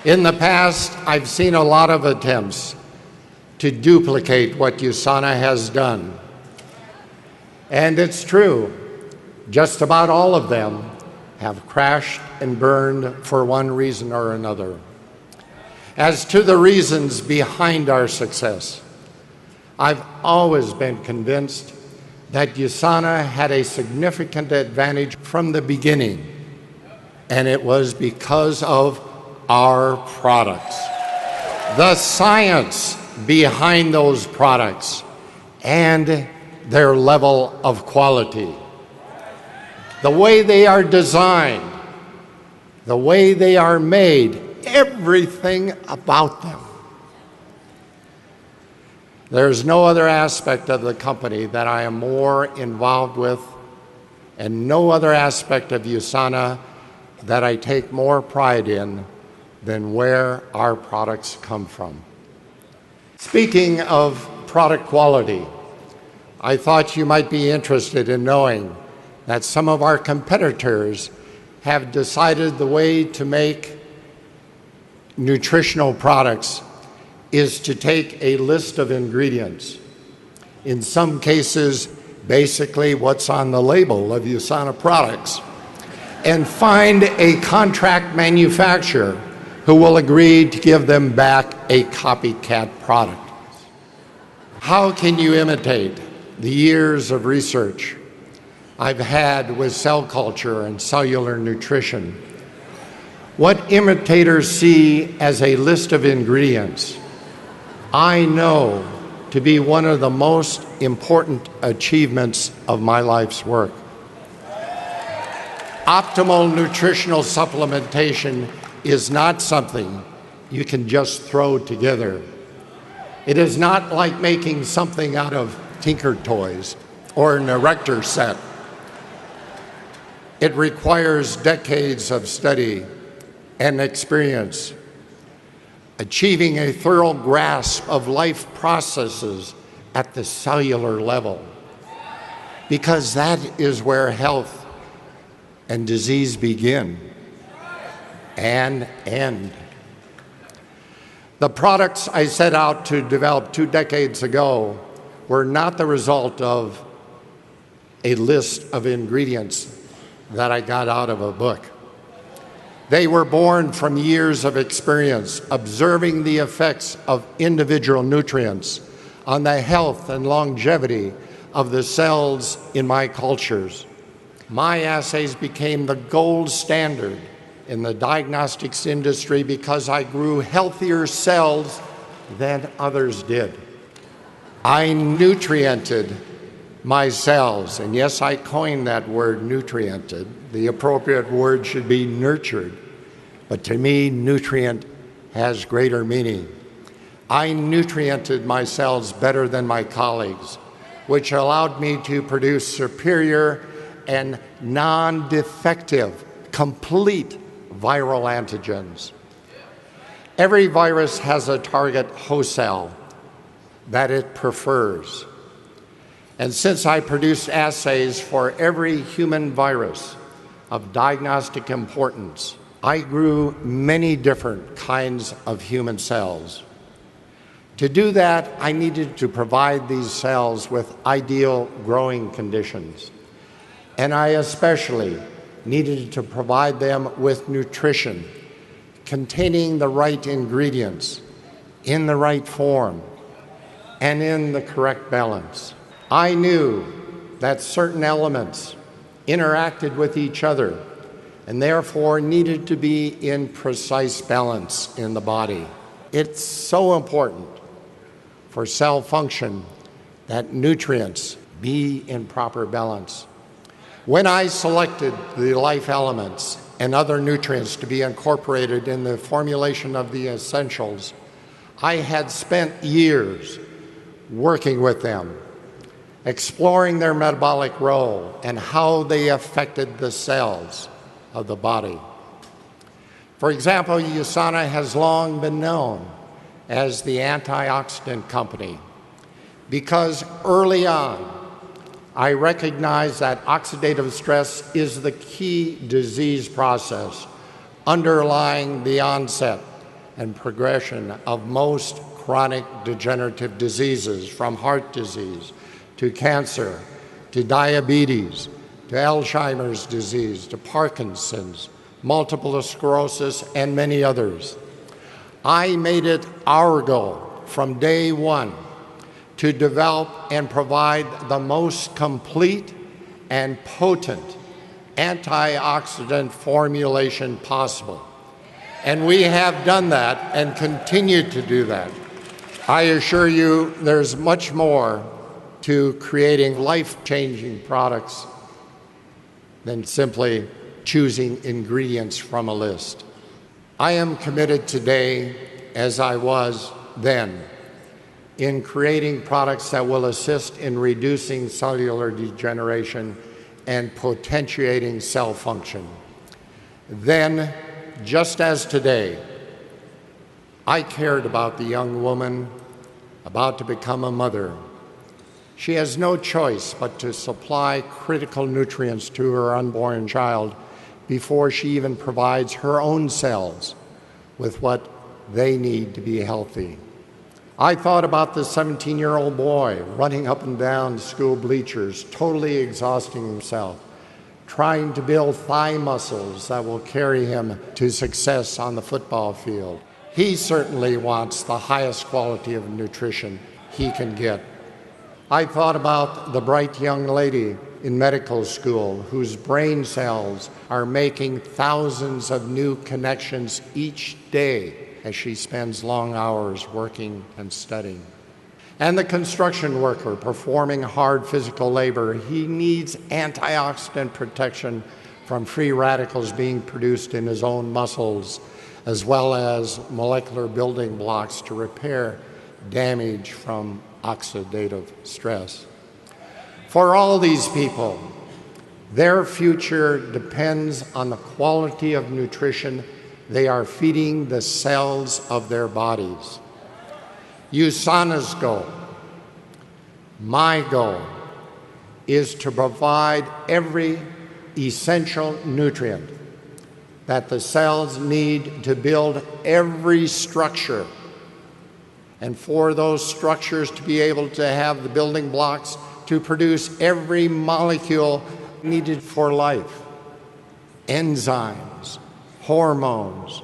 In the past, I've seen a lot of attempts to duplicate what USANA has done. And it's true, just about all of them have crashed and burned for one reason or another. As to the reasons behind our success, I've always been convinced that USANA had a significant advantage from the beginning, and it was because of our products. The science behind those products and their level of quality. The way they are designed, the way they are made, everything about them. There's no other aspect of the company that I am more involved with, and no other aspect of USANA that I take more pride in than where our products come from. Speaking of product quality, I thought you might be interested in knowing that some of our competitors have decided the way to make nutritional products is to take a list of ingredients. In some cases, basically what's on the label of USANA products, and find a contract manufacturer who will agree to give them back a copycat product. How can you imitate the years of research I've had with cell culture and cellular nutrition? What imitators see as a list of ingredients, I know to be one of the most important achievements of my life's work. Optimal nutritional supplementation is not something you can just throw together. It is not like making something out of Tinker Toys or an erector set. It requires decades of study and experience, achieving a thorough grasp of life processes at the cellular level, because that is where health and disease begin and end. The products I set out to develop 2 decades ago were not the result of a list of ingredients that I got out of a book. They were born from years of experience observing the effects of individual nutrients on the health and longevity of the cells in my cultures. My assays became the gold standard in the diagnostics industry because I grew healthier cells than others did. I nutriented my cells, and yes, I coined that word, nutriented. The appropriate word should be nurtured, but to me, nutrient has greater meaning. I nutriented my cells better than my colleagues, which allowed me to produce superior and non-defective, complete viral antigens. Every virus has a target host cell that it prefers. And since I produced assays for every human virus of diagnostic importance, I grew many different kinds of human cells. To do that, I needed to provide these cells with ideal growing conditions. And I especially needed to provide them with nutrition containing the right ingredients in the right form and in the correct balance. I knew that certain elements interacted with each other and therefore needed to be in precise balance in the body. It's so important for cell function that nutrients be in proper balance. When I selected the life elements and other nutrients to be incorporated in the formulation of the essentials, I had spent years working with them, exploring their metabolic role and how they affected the cells of the body. For example, USANA has long been known as the antioxidant company because early on, I recognize that oxidative stress is the key disease process underlying the onset and progression of most chronic degenerative diseases, from heart disease to cancer to diabetes to Alzheimer's disease to Parkinson's, multiple sclerosis, and many others. I made it our goal from day one to develop and provide the most complete and potent antioxidant formulation possible. And we have done that and continue to do that. I assure you there's much more to creating life-changing products than simply choosing ingredients from a list. I am committed today, as I was then, in creating products that will assist in reducing cellular degeneration and potentiating cell function. Then, just as today, I cared about the young woman about to become a mother. She has no choice but to supply critical nutrients to her unborn child before she even provides her own cells with what they need to be healthy. I thought about the 17-year-old boy running up and down school bleachers, totally exhausting himself, trying to build thigh muscles that will carry him to success on the football field. He certainly wants the highest quality of nutrition he can get. I thought about the bright young lady in medical school whose brain cells are making thousands of new connections each day as she spends long hours working and studying. And the construction worker performing hard physical labor, he needs antioxidant protection from free radicals being produced in his own muscles, as well as molecular building blocks to repair damage from oxidative stress. For all these people, their future depends on the quality of nutrition they are feeding the cells of their bodies. USANA's goal, my goal, is to provide every essential nutrient that the cells need to build every structure, and for those structures to be able to have the building blocks to produce every molecule needed for life: enzymes, hormones,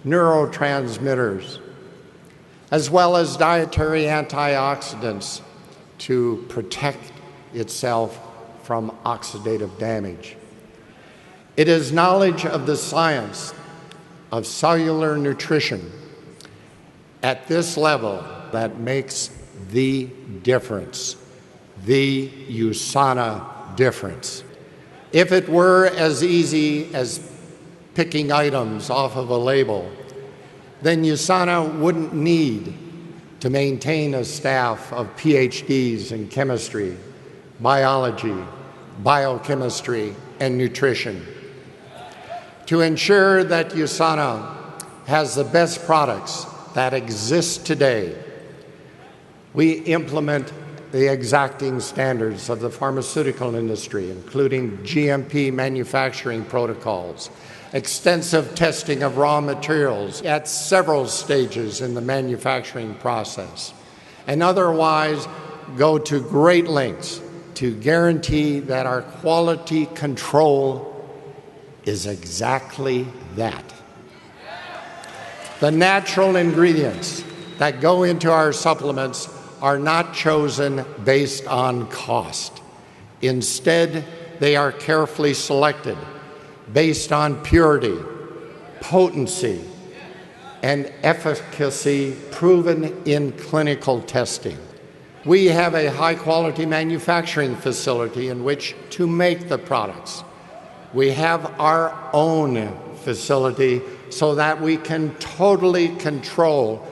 neurotransmitters, as well as dietary antioxidants to protect itself from oxidative damage. It is knowledge of the science of cellular nutrition at this level that makes the difference, the USANA difference. If it were as easy as picking items off of a label, then USANA wouldn't need to maintain a staff of PhDs in chemistry, biology, biochemistry, and nutrition. To ensure that USANA has the best products that exist today, we implement the exacting standards of the pharmaceutical industry, including GMP manufacturing protocols, extensive testing of raw materials at several stages in the manufacturing process, and otherwise go to great lengths to guarantee that our quality control is exactly that. The natural ingredients that go into our supplements are not chosen based on cost. Instead, they are carefully selected based on purity, potency, and efficacy proven in clinical testing. We have a high-quality manufacturing facility in which to make the products. We have our own facility so that we can totally control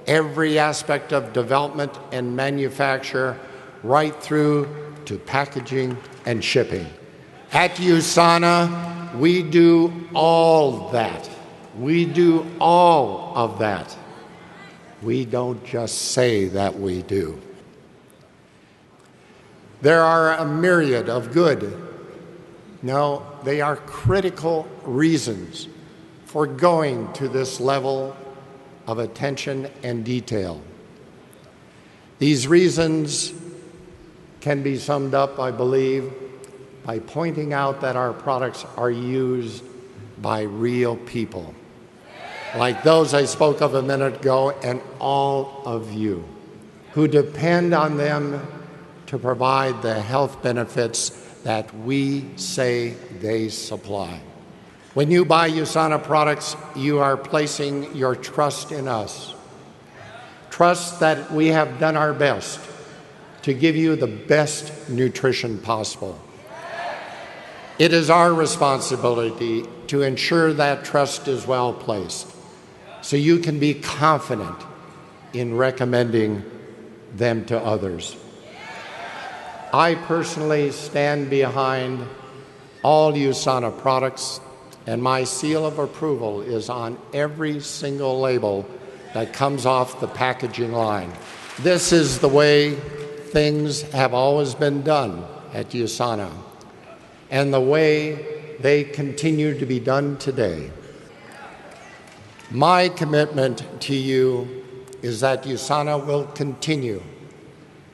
every aspect of development and manufacture, right through to packaging and shipping. At USANA, we do all that. We do all of that. We don't just say that we do. There are a myriad of good, no, they are critical reasons for going to this level of attention and detail. These reasons can be summed up, I believe, by pointing out that our products are used by real people, like those I spoke of a minute ago, and all of you who depend on them to provide the health benefits that we say they supply. When you buy USANA products, you are placing your trust in us. Trust that we have done our best to give you the best nutrition possible. It is our responsibility to ensure that trust is well placed, so you can be confident in recommending them to others. I personally stand behind all USANA products, and my seal of approval is on every single label that comes off the packaging line. This is the way things have always been done at USANA, and the way they continue to be done today. My commitment to you is that USANA will continue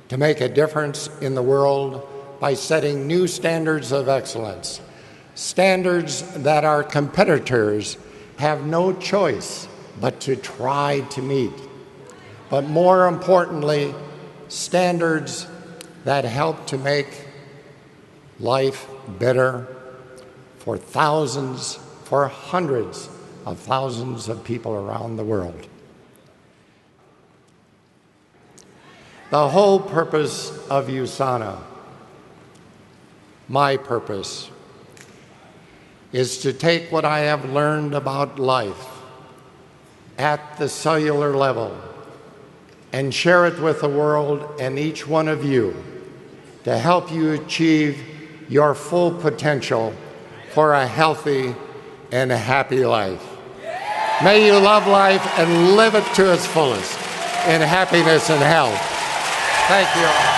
to make a difference in the world by setting new standards of excellence, standards that our competitors have no choice but to try to meet. But more importantly, standards that help to make life better for thousands, for hundreds of thousands of people around the world. The whole purpose of USANA, my purpose, is to take what I have learned about life at the cellular level and share it with the world and each one of you to help you achieve your full potential for a healthy and a happy life. May you love life and live it to its fullest in happiness and health. Thank you all.